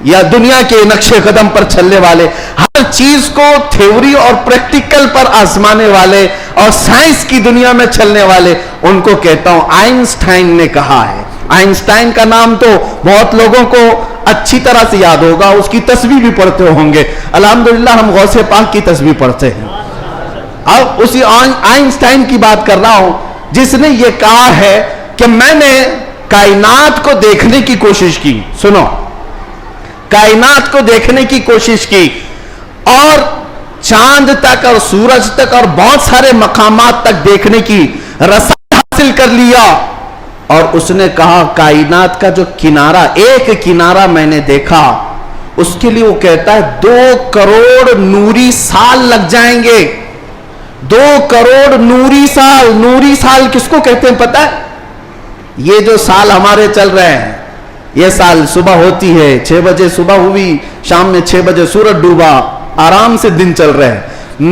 یا دنیا کے نقش قدم پر چلنے والے، ہر چیز کو تھیوری اور پریکٹیکل پر آزمانے والے اور سائنس کی دنیا میں چلنے والے، ان کو کہتا ہوں آئنسٹائن نے کہا ہے. آئنسٹائن کا نام تو بہت لوگوں کو اچھی طرح سے یاد ہوگا، اس کی تسبیح بھی پڑھتے ہوں گے. الحمدللہ ہم غوث پاک کی تسبیح پڑھتے ہیں. اب اسی آئنسٹائن کی بات کر رہا ہوں جس نے یہ کہا ہے کہ میں نے کائنات کو دیکھنے کی کوشش کی. سنو، کائنات کو دیکھنے کی کوشش کی اور چاند تک اور سورج تک اور بہت سارے مقامات تک دیکھنے کی رسائی حاصل کر لیا. اور اس نے کہا کائنات کا جو کنارہ، ایک کنارہ میں نے دیکھا، اس کے لیے وہ کہتا ہے 2 کروڑ نوری سال لگ جائیں گے. 2 کروڑ نوری سال. نوری سال کس کو کہتے ہیں پتہ ہے؟ یہ جو سال ہمارے چل رہے ہیں، یہ سال صبح ہوتی ہے 6 بجے صبح ہوئی، شام میں 6 بجے سورج ڈوبا، آرام سے دن چل رہے ہیں.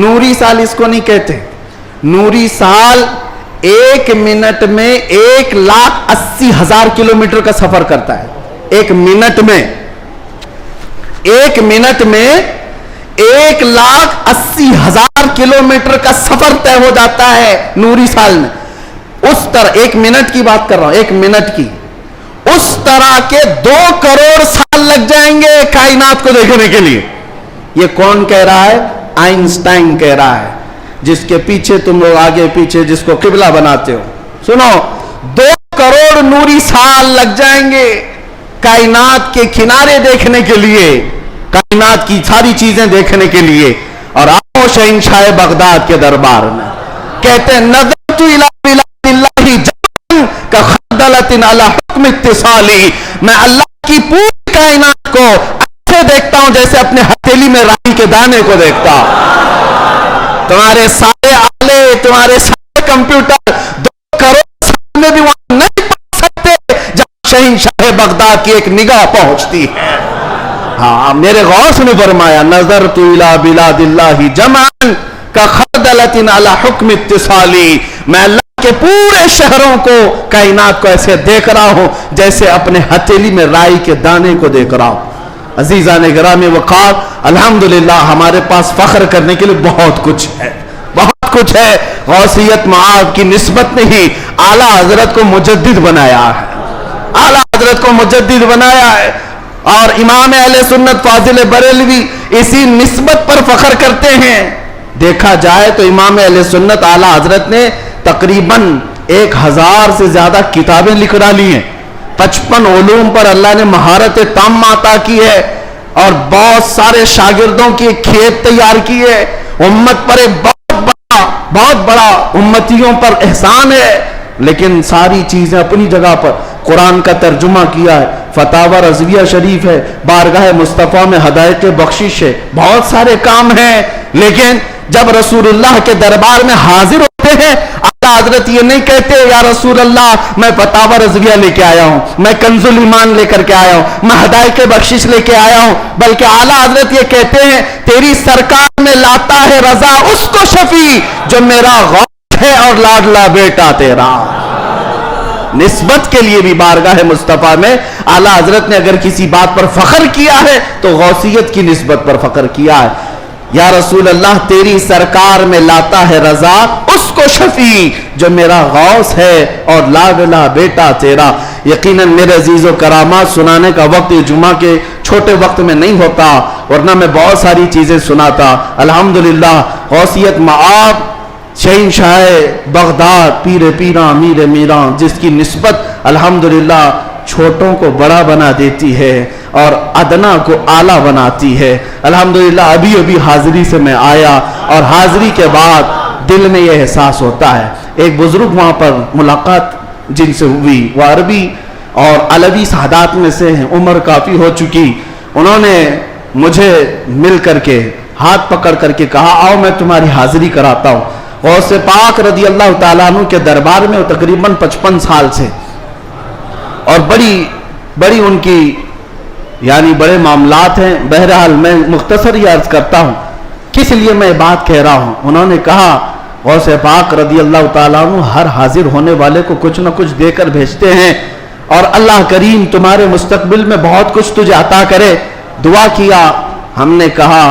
نوری سال اس کو نہیں کہتے. نوری سال 1 منٹ میں 1,80,000 کلومیٹر کا سفر کرتا ہے. 1 منٹ میں 1,80,000 کلومیٹر کا سفر طے ہو جاتا ہے نوری سال میں. اس طرح 1 منٹ کی بات کر رہا ہوں، 1 منٹ کی، اس طرح کے 2 کروڑ سال لگ جائیں گے کائنات کو دیکھنے کے لیے. یہ کون کہہ رہا ہے؟ آئنسٹائن کہہ رہا ہے، جس کے پیچھے تم لوگ آگے پیچھے جس کو قبلہ بناتے ہو. سنو، 2 کروڑ نوری سال لگ جائیں گے کائنات کے کنارے دیکھنے کے لیے، کائنات کی ساری چیزیں دیکھنے کے لیے. اور آؤ شہنشاہ بغداد کے دربار میں، کہتے ہیں نظرت الی بلاد اللہ جمعاً کخردلۃ علی حکم اتصالی. میں اللہ کی پوری کائنات کو ایسے دیکھتا ہوں جیسے اپنے ہتھیلی میں رائی کے دانے کو دیکھتا. تمہارے سارے آلے، تمہارے سارے کمپیوٹر 2 کروڑ سال میں بھی وہاں نہیں پہنچ سکتے جہاں شہنشاہ بغداد کی ایک نگاہ پہنچتی ہے. ہاں، میرے غوث نے فرمایا نظرت الی بلاد اللہ جمعاً کخردلۃ علی حکم اتصالی. میں اللہ کے پورے شہروں کو، کائنات کو ایسے دیکھ رہا ہوں جیسے اپنے ہتھیلی میں رائی کے دانے کو دیکھ رہا ہوں. عزیزان گرامی وقار، الحمدللہ ہمارے پاس فخر کرنے کے لیے بہت کچھ ہے، بہت کچھ ہے. غوثیت معاذ کی نسبت نہیں، اعلیٰ حضرت کو مجدد بنایا ہے، اعلیٰ حضرت کو مجدد بنایا ہے. اور امام اہل سنت فاضل بریلوی اسی نسبت پر فخر کرتے ہیں. دیکھا جائے تو امام اہل سنت اعلیٰ حضرت نے تقریباً 1000 سے زیادہ کتابیں لکھ ڈالی ہیں. 55 علوم پر اللہ نے مہارت تام عطا کی ہے اور بہت سارے شاگردوں کی کھیت تیار کی ہے. امت پر ایک بہت بڑا امتیوں پر احسان ہے. لیکن ساری چیزیں اپنی جگہ پر. قرآن کا ترجمہ کیا ہے, فتاوی رضویہ شریف ہے, بارگاہ مصطفیٰ میں ہدایت بخشش ہے, بہت سارے کام ہیں. لیکن جب رسول اللہ کے دربار میں حاضر ہوتے ہیں, اعلیٰ حضرت یہ نہیں کہتے یا رسول اللہ میں فتاوی رضویہ لے کے آیا ہوں, میں کنز الایمان لے کر کے آیا ہوں, میں ہدایت بخشش لے کے آیا ہوں, بلکہ اعلیٰ حضرت یہ کہتے ہیں تیری سرکار میں لاتا ہے رضا اس کو شفیع جو میرا غوث ہے اور لاڈلا بیٹا تیرا. نسبت کے لیے بھی بارگاہ مصطفیٰ میں اعلیٰ حضرت نے اگر کسی بات پر فخر کیا ہے تو غوثیت کی نسبت پر فخر کیا ہے. یا رسول اللہ تیری سرکار میں لاتا ہے رضا اس کو شفیع جو میرا غوث ہے اور لاڈلا بیٹا تیرا. یقیناً میرے عزیز و کرامات سنانے کا وقت جمعہ کے چھوٹے وقت میں نہیں ہوتا, ورنہ میں بہت ساری چیزیں سناتا. الحمدللہ غوثیت معاب شہنشاہ بغداد پیر پیراں امیر میراں, جس کی نسبت الحمدللہ چھوٹوں کو بڑا بنا دیتی ہے اور ادنا کو اعلیٰ بناتی ہے. الحمدللہ ابھی حاضری سے میں آیا اور حاضری کے بعد دل میں یہ احساس ہوتا ہے. ایک بزرگ وہاں پر ملاقات جن سے ہوئی, وہ عربی اور علوی سادات میں سے ہیں, عمر کافی ہو چکی. انہوں نے مجھے مل کر کے ہاتھ پکڑ کر کے کہا آؤ میں تمہاری حاضری کراتا ہوں. غوث پاک رضی اللہ تعالیٰ عنہ کے دربار میں وہ تقریباً 55 سال سے, اور بڑی ان کی یعنی بڑے معاملات ہیں. بہرحال میں مختصر یہ عرض کرتا ہوں کس لیے میں بات کہہ رہا ہوں. انہوں نے کہا غوث پاک رضی اللہ تعالیٰ عنہ ہر حاضر ہونے والے کو کچھ نہ کچھ دے کر بھیجتے ہیں, اور اللہ کریم تمہارے مستقبل میں بہت کچھ تجھے عطا کرے. دعا کیا. ہم نے کہا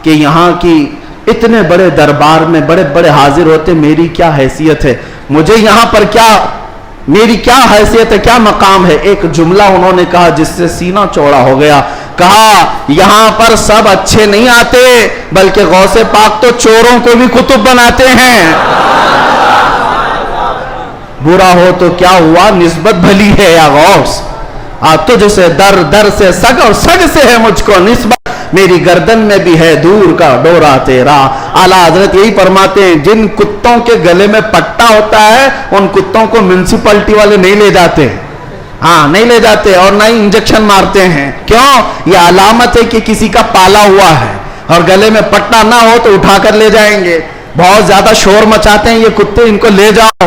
کہ یہاں کی اتنے بڑے دربار میں بڑے بڑے حاضر ہوتے, میری کیا حیثیت ہے, مجھے یہاں پر میری کیا حیثیت ہے, کیا مقام ہے. ایک جملہ انہوں نے کہا جس سے سینہ چوڑا ہو گیا. کہا یہاں پر سب اچھے نہیں آتے, بلکہ غوث پاک تو چوروں کو بھی کتب بناتے ہیں. برا ہو تو کیا ہوا, نسبت بھلی ہے یا غوث, تجھ سے در سے سگ اور سگ سے ہے مجھ کو نسبت, میری گردن میں بھی ہے دور کا ڈورا تیرا. اعلیٰ حضرت یہی فرماتے ہیں جن کتوں کے گلے میں پٹا ہوتا ہے ان کتوں کو میونسپلٹی والے نہیں لے جاتے, نہیں لے جاتے اور نہ ہی انجیکشن مارتے ہیں. کیوں؟ یہ علامت ہے کہ کسی کا پالا ہوا ہے, اور گلے میں پٹا نہ ہو تو اٹھا کر لے جائیں گے. بہت زیادہ شور مچاتے ہیں یہ کتے, ان کو لے جاؤ.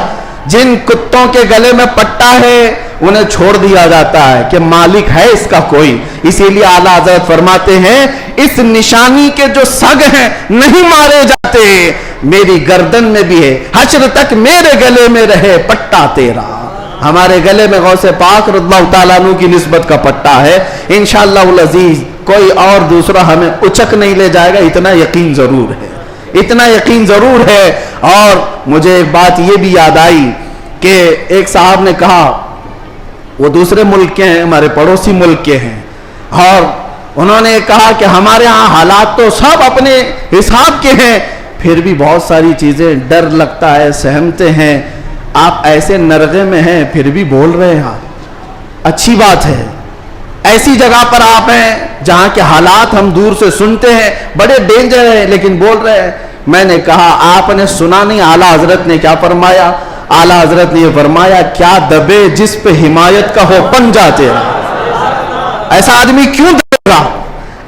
جن کتوں کے گلے میں پٹا ہے انہیں چھوڑ دیا جاتا ہے کہ مالک ہے اس کا کوئی. اسی لیے اعلیٰ حضرت فرماتے ہیں اس نشانی کے جو سگ ہیں نہیں مارے جاتے, میری گردن میں بھی ہے, حشر تک میرے گلے میں رہے پٹا تیرا. ہمارے گلے میں غوث پاک رضی اللہ تعالیٰ عنہ کی نسبت کا پٹا ہے. انشاءاللہ العزیز کوئی اور دوسرا ہمیں اچک نہیں لے جائے گا, اتنا یقین ضرور ہے, اتنا یقین ضرور ہے. اور مجھے ایک بات یہ بھی یاد آئی کہ ایک صاحب نے کہا, وہ دوسرے ملک کے ہیں, ہمارے پڑوسی ملک کے ہیں, اور انہوں نے کہا کہ ہمارے ہاں حالات تو سب اپنے حساب کے ہیں, پھر بھی بہت ساری چیزیں ڈر لگتا ہے, سہمتے ہیں. آپ ایسے نرغے میں ہیں پھر بھی بول رہے ہیں, اچھی بات ہے. ایسی جگہ پر آپ ہیں جہاں کے حالات ہم دور سے سنتے ہیں, بڑے ڈینجر ہیں, لیکن بول رہے ہیں. میں نے کہا آپ نے سنا نہیں اعلیٰ حضرت نے کیا فرمایا؟ اعلیٰ حضرت نے یہ فرمایا کیا دبے جس پہ حمایت کا ہو پنجہ تیرا. ایسا آدمی کیوں ڈرے گا,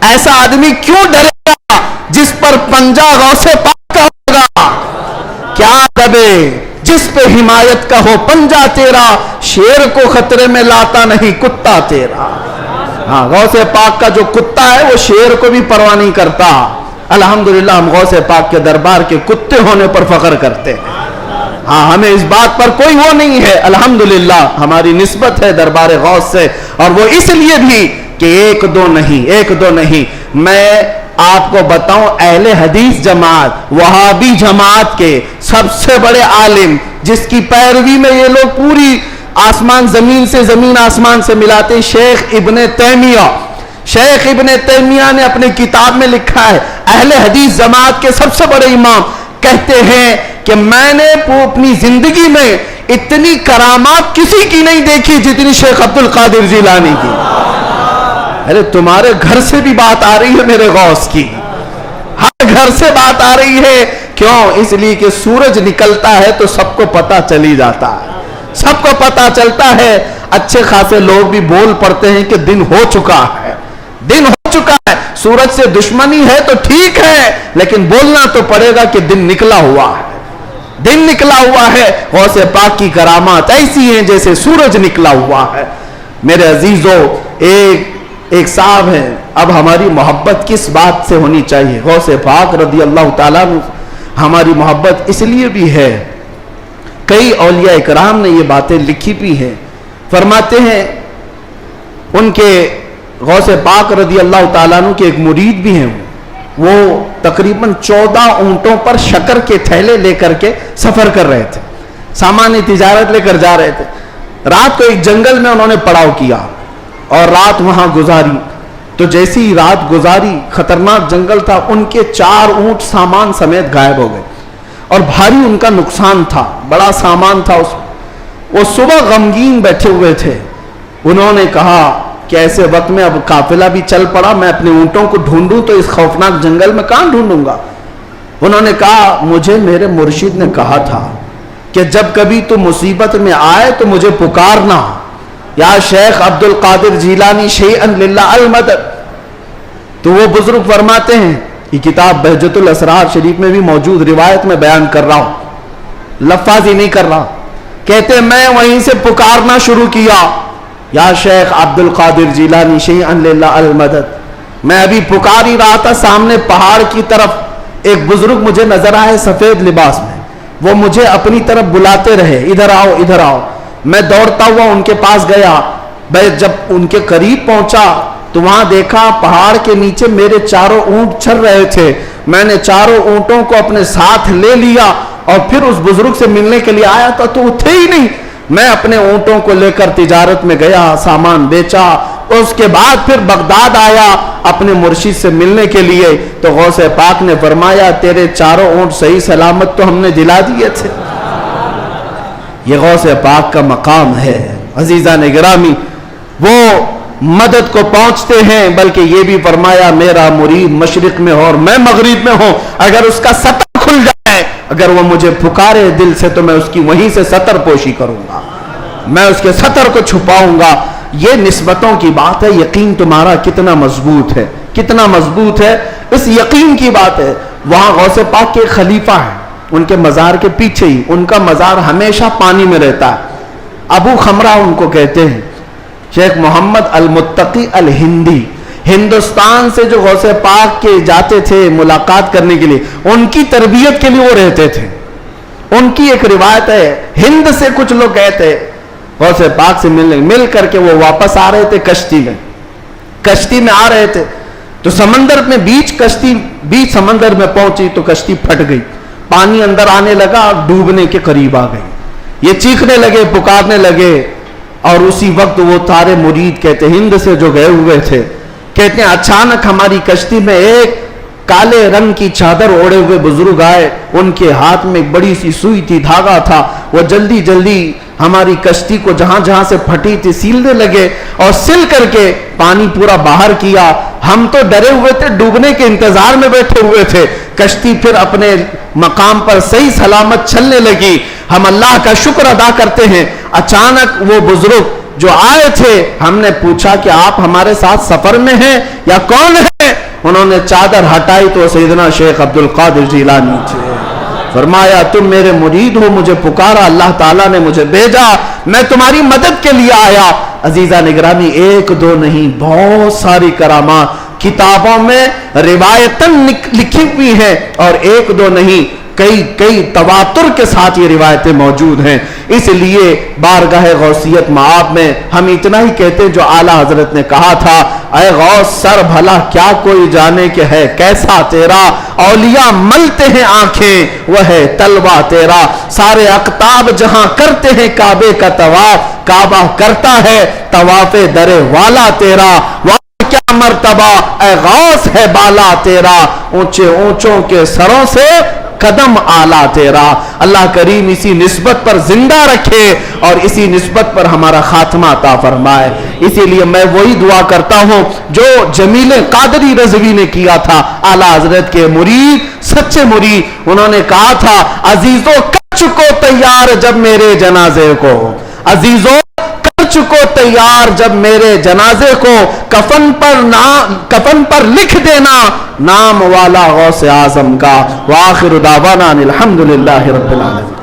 ایسا آدمی کیوں ڈرے گا جس پر پنجہ غوث پاک کا ہوگا. کیا دبے جس پہ حمایت کا ہو پنجہ تیرا, شیر کو خطرے میں لاتا نہیں کتا تیرا. غوث پاک کا جو کتا ہے وہ شیر کو بھی پرواہ نہیں کرتا. الحمدللہ ہم غوث پاک کے دربار کے کتے ہونے پر فخر کرتے ہیں. ہمیں اس بات پر کوئی وہ نہیں ہے. الحمدللہ ہماری نسبت ہے دربار غوث سے, اور وہ اس لیے بھی کہ ایک دو نہیں. میں آپ کو بتاؤں اہل حدیث جماعت وہابی جماعت کے سب سے بڑے عالم جس کی پیروی میں یہ لوگ پوری آسمان زمین سے زمین آسمان سے ملاتے, شیخ ابن تیمیہ. شیخ ابن تیمیہ نے اپنے کتاب میں لکھا ہے، اہل حدیث جماعت کے سب سے بڑے امام کہتے ہیں کہ میں نے اپنی زندگی میں اتنی کرامات کسی کی نہیں دیکھی جتنی شیخ عبد القادر جیلانی کی۔ ارے تمہارے گھر سے بھی بات آ رہی ہے میرے غوث کی، ہر گھر سے بات آ رہی ہے۔ کیوں؟ اس لیے کہ سورج نکلتا ہے تو سب کو پتہ چلی جاتا ہے، سب کو پتہ چلتا ہے۔ اچھے خاصے لوگ بھی بول پڑتے ہیں کہ دن ہو چکا ہے، دن ہو چکا ہے۔ سورج سے دشمنی ہے تو ٹھیک ہے، لیکن بولنا تو پڑے گا کہ دن نکلا ہوا ہے، دن نکلا ہوا ہے۔ غوث پاک کی کرامات ایسی ہیں جیسے سورج نکلا ہوا ہے۔ میرے عزیزو، ایک صاحب ہے، اب ہماری محبت کس بات سے ہونی چاہیے؟ غوث پاک رضی اللہ تعالیٰ عنہ ہماری محبت اس لیے بھی ہے، کئی اولیاء اکرام نے یہ باتیں لکھی بھی ہیں، فرماتے ہیں ان کے غوث پاک رضی اللہ تعالیٰ عنہ کے ایک مرید بھی ہیں، وہ تقریباً 14 اونٹوں پر شکر کے تھیلے لے کر کے سفر کر رہے تھے، سامان تجارت لے کر جا رہے تھے۔ رات کو ایک جنگل میں انہوں نے پڑاؤ کیا اور رات وہاں گزاری، تو جیسی رات گزاری، خطرناک جنگل تھا، ان کے 4 اونٹ سامان سمیت غائب ہو گئے اور بھاری ان کا نقصان تھا، بڑا سامان تھا اس میں۔ وہ صبح غمگین بیٹھے ہوئے تھے، انہوں نے کہا کہ ایسے وقت میں اب قافلہ بھی چل پڑا، میں اپنے اونٹوں کو ڈھونڈوں تو اس خوفناک جنگل میں کہاں ڈھونڈوں گا؟ انہوں نے کہا مجھے میرے مرشد نے کہا تھا کہ جب کبھی تو مصیبت میں آئے تو مجھے پکارنا، یا شیخ عبد القادر جیلانی شیئا للہ المدد۔ تو وہ بزرگ فرماتے ہیں، یہ کتاب بہجت الاسرار شریف میں بھی موجود روایت میں بیان کر رہا ہوں، لفظ ہی نہیں کر رہا، کہتے ہیں میں وہیں سے پکارنا شروع کیا، یا شیخ عبد القادر جیلانی شیئا للہ المدد۔ میں ابھی پکار ہی رہا تھا، سامنے پہاڑ کی طرف ایک بزرگ مجھے نظر آئے سفید لباس میں، وہ مجھے اپنی طرف بلاتے رہے، ادھر آؤ ادھر آؤ۔ میں دوڑتا ہوا ان کے پاس گیا، میں جب ان کے قریب پہنچا تو وہاں دیکھا پہاڑ کے نیچے میرے 4 اونٹ چر رہے تھے۔ میں نے 4 اونٹوں کو اپنے ساتھ لے لیا اور پھر اس بزرگ سے ملنے کے لیے آیا تھا تو وہ تھے ہی نہیں۔ میں اپنے اونٹوں کو لے کر تجارت میں گیا، سامان بیچا، اس کے بعد پھر بغداد آیا اپنے مرشد سے ملنے کے لیے، تو غوث پاک نے فرمایا تیرے 4 اونٹ صحیح سلامت تو ہم نے دلا دیے تھے۔ یہ غوث پاک کا مقام ہے عزیزان گرامی، وہ مدد کو پہنچتے ہیں، بلکہ یہ بھی فرمایا میرا مرید مشرق میں ہو اور میں مغرب میں ہوں، اگر اس کا سطر کھل جائے، اگر وہ مجھے پکارے دل سے تو میں اس کی وہیں سے سطر پوشی کروں گا، میں اس کے سطر کو چھپاؤں گا۔ یہ نسبتوں کی بات ہے، یقین تمہارا کتنا مضبوط ہے، کتنا مضبوط ہے، اس یقین کی بات ہے۔ وہاں غوث پاک کے خلیفہ ہیں، ان کے مزار کے پیچھے ہی، ان کا مزار ہمیشہ پانی میں رہتا ہے، ابو خمرہ ان کو کہتے ہیں، شیخ محمد المتقی الہندی، ہندوستان سے جو غوث پاک کے جاتے تھے ملاقات کرنے کے لیے، ان کی تربیت کے لیے وہ رہتے تھے۔ ان کی ایک روایت ہے، ہند سے کچھ لوگ گئے تھے غوث پاک سے ملنے، مل کر کے وہ واپس آ رہے تھے کشتی میں آ رہے تھے، تو سمندر میں بیچ سمندر میں پہنچی تو کشتی پھٹ گئی، پانی اندر آنے لگا، ڈوبنے کے قریب آ گئی، یہ چیخنے لگے، پکارنے لگے، اور اسی وقت وہ سارے مرید کہتے ہند سے جو گئے ہوئے تھے، کہتے ہیں اچانک ہماری کشتی میں ایک کالے رنگ کی چادر اوڑے ہوئے بزرگ آئے، ان کے ہاتھ میں ایک بڑی سی سوئی تھی، دھاگا تھا، وہ جلدی جلدی ہماری کشتی کو جہاں جہاں سے پھٹی تھی سیلنے لگے اور سل کر کے پانی پورا باہر کیا۔ ہم تو ڈرے ہوئے تھے، ڈوبنے کے انتظار میں بیٹھے ہوئے تھے، کشتی پھر اپنے مقام پر صحیح سلامت چلنے لگی، ہم اللہ کا شکر ادا کرتے ہیں۔ اچانک وہ بزرگ جو آئے تھے، ہم نے پوچھا کہ آپ ہمارے ساتھ سفر میں ہیں یا کون ہیں؟ انہوں نے چادر ہٹائی تو سیدنا شیخ عبد القادر جیلانی تھے۔ فرمایا تم میرے مرید ہو، مجھے پکارا، اللہ تعالیٰ نے مجھے بھیجا، میں تمہاری مدد کے لیے آیا۔ عزیزان گرامی، ایک دو نہیں، بہت ساری کرامات کتابوں میں روایتاً لکھی ہوئی ہیں، اور ایک دو نہیں، کئی تواتر کے ساتھ یہ روایتیں موجود ہیں۔ اس لیے بارگاہ غوثیت مآب میں ہم اتنا ہی کہتے ہیں جو اعلیٰ حضرت نے کہا تھا، اے غوث سر بھلا کیا کوئی جانے کہ ہے کیسا تیرا، اولیاء ملتے ہیں آنکھیں وہ ہے تلوہ تیرا، سارے اقطاب جہاں کرتے ہیں کعبے کا طواف، کعبہ کرتا ہے طواف در والا تیرا، کیا مرتبہ اے غوث ہے بالا تیرا، اونچے اونچوں کے سروں سے قدم آلہ تیرا۔ اللہ کریم اسی نسبت پر زندہ رکھے اور اسی نسبت پر ہمارا خاتمہ عطا فرمائے۔ اسی لیے میں وہی دعا کرتا ہوں جو جمیل قادری رضوی نے کیا تھا، اعلیٰ حضرت کے مرید، سچے مرید۔ انہوں نے کہا تھا عزیزو کر چکو تیار جب میرے جنازے کو، عزیزو کر چکو تیار جب میرے جنازے کو، کفن پر لکھ دینا نام والا غوث اعظم کا۔ وآخر دعوانا الحمدللہ رب العالمین۔